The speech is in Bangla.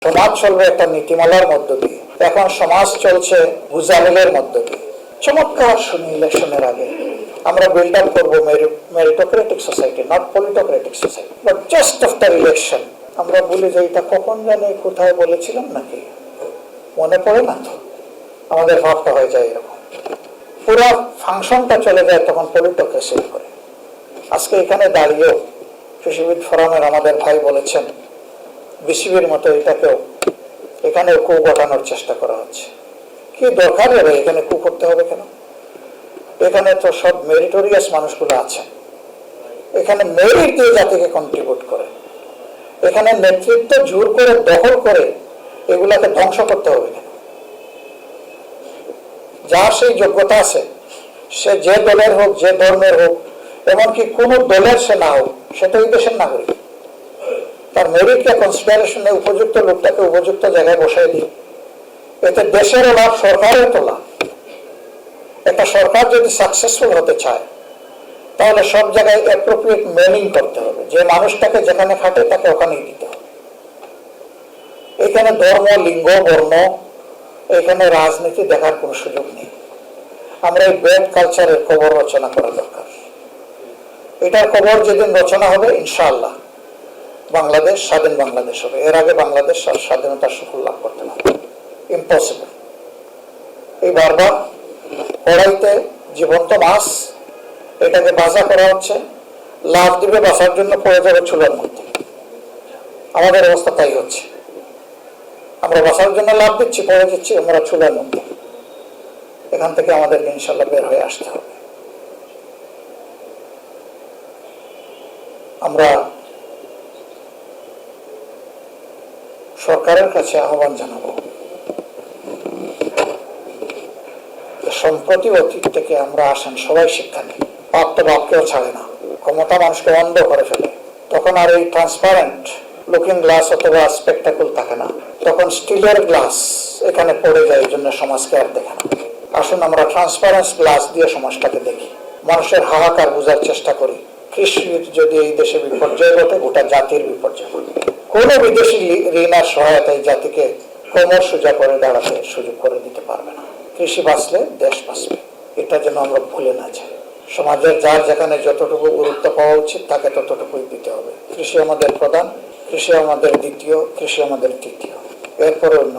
সমাজ চলবে একটা নীতিমালার মধ্য দিয়ে, এখন সমাজ চলছে বুঝামিলের মধ্য দিয়ে। চমৎকার শুনি ইলেকশনের আগে আমরা বিল্ড আপ করবো meritocratic society, not politocratic society, but just after election আমরা বলি যে এটা কখন জানি কোথায় বলেছিলাম নাকি মনে পড়ে না, তো আমাদের ভাবটা হয়ে যায় এরকম, পুরো ফাংশনটা চলে যায় তখন পলিটোক্রেসির করে। আজকে এখানে দাঁড়িয়েও কৃষিবিদ ফোরামের আমাদের ভাই বলেছেন বিসিবির মতো এটাকেও এখানে কু ঘটানোর চেষ্টা করা হচ্ছে। কি দরকার হবে এখানে কু করতে হবে কেন? এখানে তো সব মেরিটোরিয়াস মানুষগুলো আছে, এখানে মেরিট দিয়ে জাতিকে কন্ট্রিবিউট করে, এখানে নেতৃত্ব জোর করে দখল করে এগুলাকে ধ্বংস করতে হবে কেন? যার সেই যোগ্যতা আছে, সে যে দলের হোক, যে ধর্মের হোক, এমনকি কোন দলের সে না হোক, সেটা এই দেশের নাগরিক। তার মেরিটকে কনসিডারেশনে উপযুক্ত লোকটাকে উপযুক্ত জায়গায় বসাই দিই, এতে দেশেরও লাভ, সরকারের তো লাভ। একটা সরকার যদি সাকসেসফুল হতে চায় তাহলে সব জায়গায় অ্যাপ্রোপ্রিয়েট মেনিং করতে হবে, যে মানুষটাকে যেখানে খাটে তাকে ওখানেই দিতে হবে। এখানে ধর্ম, লিঙ্গ, বর্ণ, এখানে রাজনীতি দেখার কোনো সুযোগ নেই। আমরা এই ব্যাড কালচারের খবর রচনা করা দরকার। এটার খবর যেদিন রচনা হবে ইনশাআল্লাহ বাংলাদেশ স্বাধীন বাংলাদেশ হবে। এর আগে বাংলাদেশ স্বাধীনতার সুফল লাভ করতে পারবে ইম্পসিবল। এই বারবার কড়াইতে জীবন্ত মাছ, এটাকে ভাজা করা হচ্ছে, লাভ দিবে বাঁচার জন্য পড়ে যাবে চুলার মধ্যে। আমাদের অবস্থা তাই হচ্ছে, আমরা বাঁচার জন্য লাভ দিচ্ছি, পড়ে যাচ্ছি আমরা চুলার মধ্যে। এখান থেকে আমাদেরকে ইনশাল্লাহ বের হয়ে আসতে হবে। আমরা সরকারের কাছে আহ্বান জানাবো, সম্প্রতি অতীত থেকে আমরা আসেন সবাই শিক্ষা নিই। পাপ তো বাপকেও ছাড়ে না, ক্ষমতা মানুষকে অন্ধ করে ফেলে। তখন আর এই ট্রান্সপারেন্ট লুকিং গ্লাস অথবা স্পেকটাকল থাকে না, তখন স্টিলের গ্লাস এখানে পড়ে যায়, এই জন্য সমাজকে আর দেখে না। আসুন আমরা ট্রান্সপারেন্ট গ্লাস দিয়ে সমাজটাকে দেখি, মানুষের হাহাকার বোঝার চেষ্টা করি। কৃষির যদি এই দেশে বিপর্যয় ঘটে, গোটা জাতির বিপর্যয় ঘটে। কোন বিদেশি ঋণ আর সহায়তা এই জাতিকে কোমর সোজা করে দাঁড়াতে সুযোগ করে দিতে পারবে না। কৃষি বাঁচলে দেশ বাঁচবে, এটা যেন আমরা ভুলে না যাই। সমাজের যার যেখানে যতটুকু গুরুত্ব পাওয়া উচিত তাকে ততটুকুই দিতে হবে। কৃষি আমাদের প্রধান, কৃষি আমাদের দ্বিতীয়, কৃষি আমাদের তৃতীয়, এরপরে অন্য